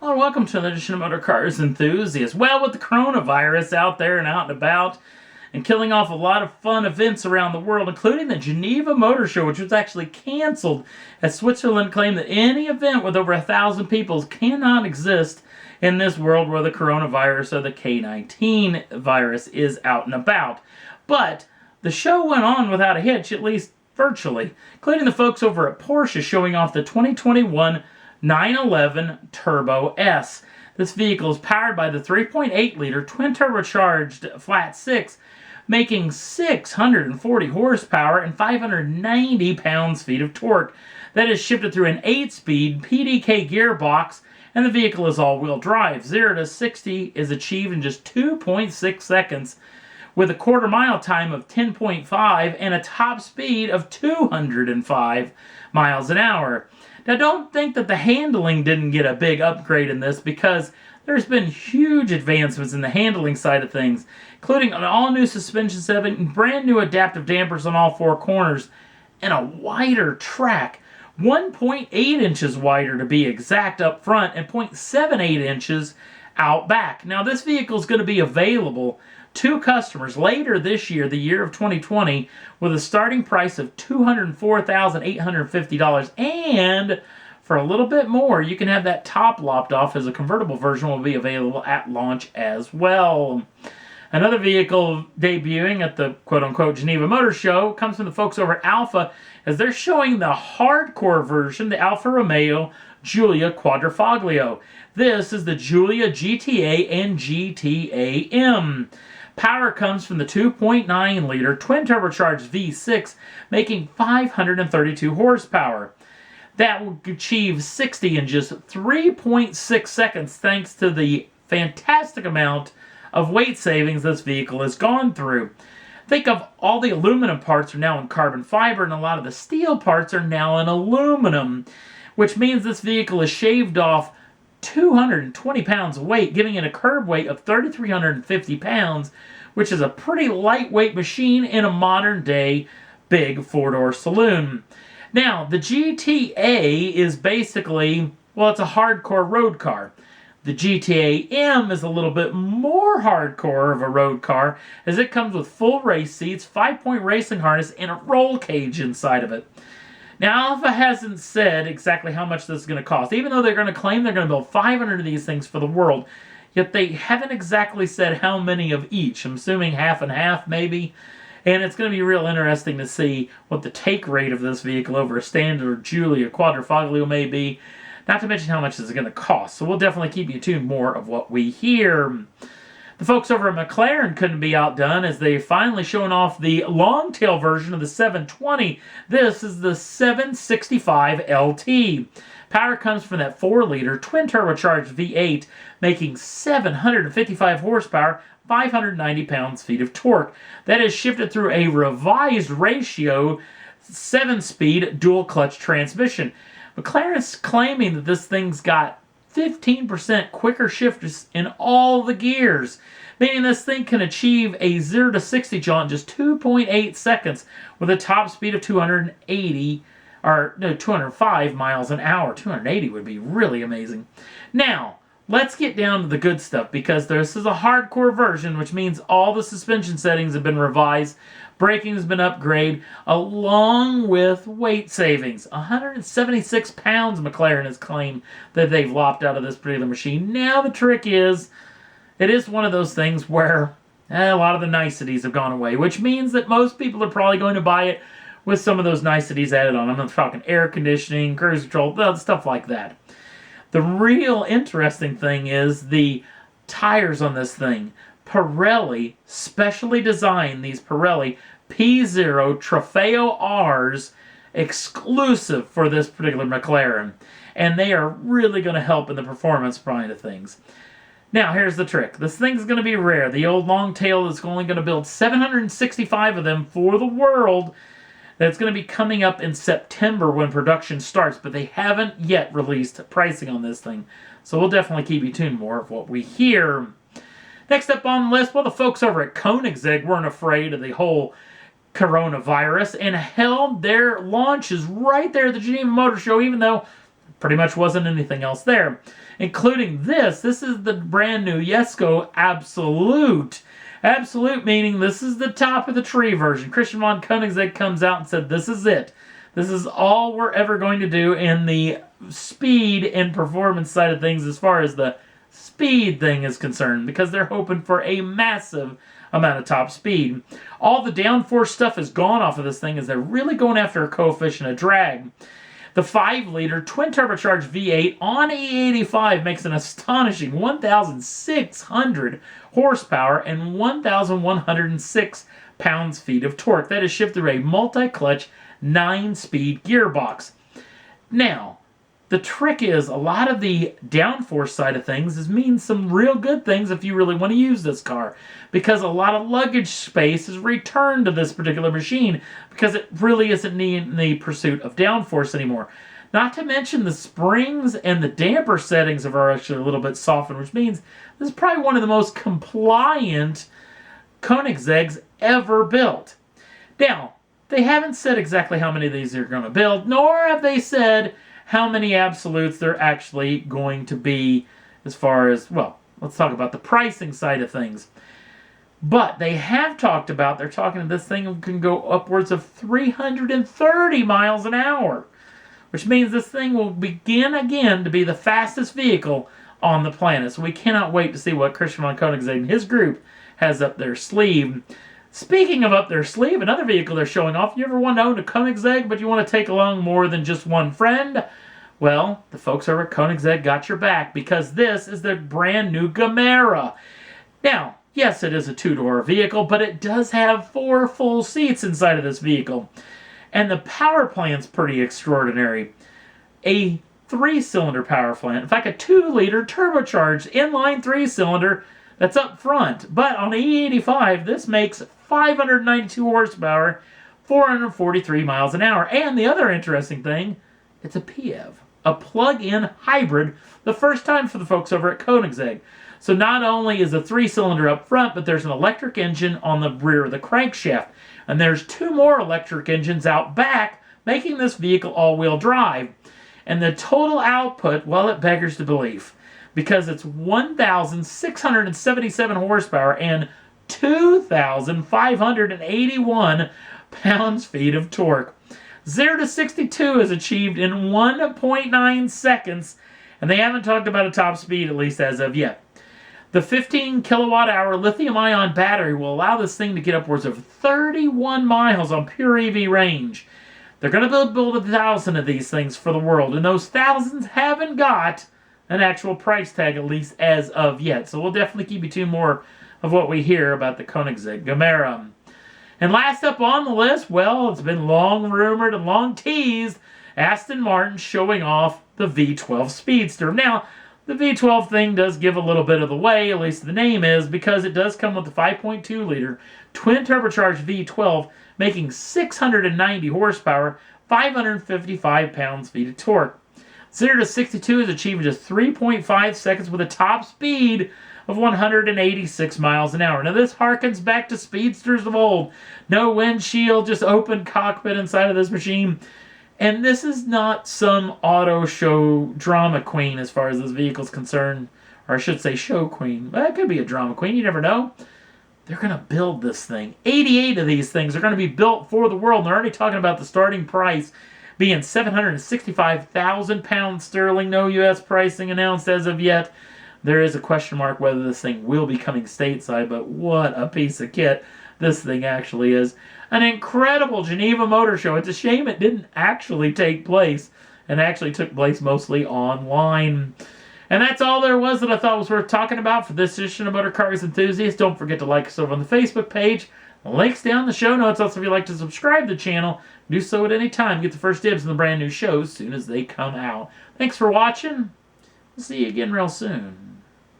Well, welcome to another edition of Motor Cars Enthusiasts. Well, with the coronavirus out there and out and about and killing off a lot of fun events around the world, including the Geneva Motor Show, which was actually canceled as Switzerland claimed that any event with over 1,000 people cannot exist in this world where the coronavirus or the K-19 virus is out and about. But the show went on without a hitch, at least virtually, including the folks over at Porsche showing off the 2021 911 Turbo S. This vehicle is powered by the 3.8-liter twin-turbocharged flat six, making 640 horsepower and 590 pounds-feet of torque. That is shifted through an 8-speed PDK gearbox, and the vehicle is all-wheel drive. 0 to 60 is achieved in just 2.6 seconds, with a quarter-mile time of 10.5 and a top speed of 205 miles an hour. Now, don't think that the handling didn't get a big upgrade in this, because there's been huge advancements in the handling side of things, including an all-new suspension set, brand new adaptive dampers on all four corners, and a wider track, 1.8 inches wider to be exact up front, and 0.78 inches out back. Now, this vehicle is going to be available to customers later this year, the year of 2020, with a starting price of $204,850, and for a little bit more, you can have that top lopped off, as a convertible version will be available at launch as well. Another vehicle debuting at the quote-unquote Geneva Motor Show comes from the folks over at Alfa, as they're showing the hardcore version, the Alfa Romeo Giulia Quadrifoglio. This is the Giulia GTA and GTA-M. Power comes from the 2.9-liter twin-turbocharged V6, making 532 horsepower. That will achieve 60 in just 3.6 seconds, thanks to the fantastic amount of weight savings this vehicle has gone through. Think of all the aluminum parts are now in carbon fiber, and a lot of the steel parts are now in aluminum, which means this vehicle has shaved off 220 pounds of weight, giving it a curb weight of 3,350 pounds, which is a pretty lightweight machine in a modern-day big four-door saloon. Now, the GTA is basically, well, it's a hardcore road car. The GTA-M is a little bit more hardcore of a road car, as it comes with full race seats, 5-point racing harness, and a roll cage inside of it. Now, Alfa hasn't said exactly how much this is going to cost, even though they're going to claim they're going to build 500 of these things for the world, yet they haven't exactly said how many of each. I'm assuming half and half, maybe. And it's going to be real interesting to see what the take rate of this vehicle over a standard Giulia Quadrifoglio may be, not to mention how much this is going to cost. So we'll definitely keep you tuned more of what we hear. The folks over at McLaren couldn't be outdone, as they finally shown off the long-tail version of the 720. This is the 765 LT. Power comes from that 4-liter twin-turbocharged V8, making 755 horsepower, 590 pounds-feet of torque. That is shifted through a revised ratio 7-speed dual-clutch transmission. McLaren's claiming that this thing's got 15% quicker shifters in all the gears, meaning this thing can achieve a 0 to 60 jaunt in just 2.8 seconds with a top speed of 205 miles an hour. 280 would be really amazing. Now, let's get down to the good stuff, because this is a hardcore version, which means all the suspension settings have been revised, braking has been upgraded, along with weight savings. 176 pounds McLaren has claimed that they've lopped out of this particular machine. Now the trick is, it is one of those things where a lot of the niceties have gone away, which means that most people are probably going to buy it with some of those niceties added on. I'm not talking air conditioning, cruise control, stuff like that. The real interesting thing is the tires on this thing. Pirelli specially designed these Pirelli P0 Trofeo Rs exclusive for this particular McLaren, and they are really going to help in the performance behind of things. Now, here's the trick. This thing's going to be rare. The old long tail is only going to build 765 of them for the world. That's going to be coming up in September when production starts, but they haven't yet released pricing on this thing. So we'll definitely keep you tuned more of what we hear. Next up on the list, well, the folks over at Koenigsegg weren't afraid of the whole coronavirus and held their launches right there at the Geneva Motor Show, even though pretty much wasn't anything else there. Including this. This is the brand new Jesco Absolut. Absolute meaning this is the top of the tree version. Christian von Koenigsegg comes out and said, this is it. This is all we're ever going to do in the speed and performance side of things as far as the speed thing is concerned, because they're hoping for a massive amount of top speed. All the downforce stuff is gone off of this thing as they're really going after a coefficient of drag. The 5-liter twin-turbocharged V8 on E85 makes an astonishing 1,600 horsepower and 1,106 pounds-feet of torque. That is shipped through a multi-clutch 9-speed gearbox. Now, the trick is a lot of the downforce side of things means some real good things if you really want to use this car, because a lot of luggage space is returned to this particular machine because it really isn't in the pursuit of downforce anymore. Not to mention the springs and the damper settings are actually a little bit softened, which means this is probably one of the most compliant Koenigsegg's ever built. Now, they haven't said exactly how many of these they're going to build, nor have they said how many Absolutes they're actually going to be as far as, well, let's talk about the pricing side of things. But they have talked about, they're talking this thing can go upwards of 330 miles an hour, which means this thing will begin again to be the fastest vehicle on the planet. So we cannot wait to see what Christian von Koenigsegg and his group has up their sleeve. Speaking of up their sleeve, another vehicle they're showing off. You ever want to own a Koenigsegg, but you want to take along more than just one friend? Well, the folks over at Koenigsegg got your back, because this is the brand new Gemera. Now, yes, it is a 2-door vehicle, but it does have 4 full seats inside of this vehicle. And the power plant's pretty extraordinary. A 3-cylinder power plant. In fact, a 2-liter turbocharged inline 3-cylinder that's up front. But on the E85, this makes 592 horsepower, 443 miles an hour. And the other interesting thing, it's a PHEV, a plug-in hybrid, the first time for the folks over at Koenigsegg. So not only is a 3-cylinder up front, but there's an electric engine on the rear of the crankshaft. And there's 2 more electric engines out back, making this vehicle all-wheel drive. And the total output, well, it beggars the belief, because it's 1,677 horsepower and 2,581 pounds-feet of torque. 0 to 62 is achieved in 1.9 seconds, and they haven't talked about a top speed, at least as of yet. The 15 kilowatt-hour lithium-ion battery will allow this thing to get upwards of 31 miles on pure EV range. They're going to build 1,000 of these things for the world, and those thousands haven't got an actual price tag, at least as of yet. So we'll definitely keep you tuned more of what we hear about the Koenigsegg Gamera. And last up on the list, well, it's been long rumored and long teased, Aston Martin showing off the V12 Speedster. Now, the V12 thing does give a little bit of the way, at least the name is, because it does come with the 5.2-liter twin-turbocharged V12, making 690 horsepower, 555 pounds-feet of torque. 0 to 62 is achieved in just 3.5 seconds with a top speed of 186 miles an hour. Now this harkens back to speedsters of old. No windshield, just open cockpit inside of this machine. And this is not some auto show drama queen as far as this vehicle is concerned. Or I should say show queen. Well, it could be a drama queen, you never know. They're going to build this thing. 88 of these things are going to be built for the world. And they're already talking about the starting price being 765,000 pounds sterling. No U.S. pricing announced as of yet. There is a question mark whether this thing will be coming stateside, but what a piece of kit this thing actually is. An incredible Geneva Motor Show. It's a shame it didn't actually take place, and actually took place mostly online. And that's all there was that I thought was worth talking about for this edition of Motor Cars Enthusiasts. Don't forget to like us over on the Facebook page. Links down in the show notes. Also, if you'd like to subscribe to the channel, do so at any time. Get the first dibs on the brand new shows as soon as they come out. Thanks for watching. We'll see you again real soon.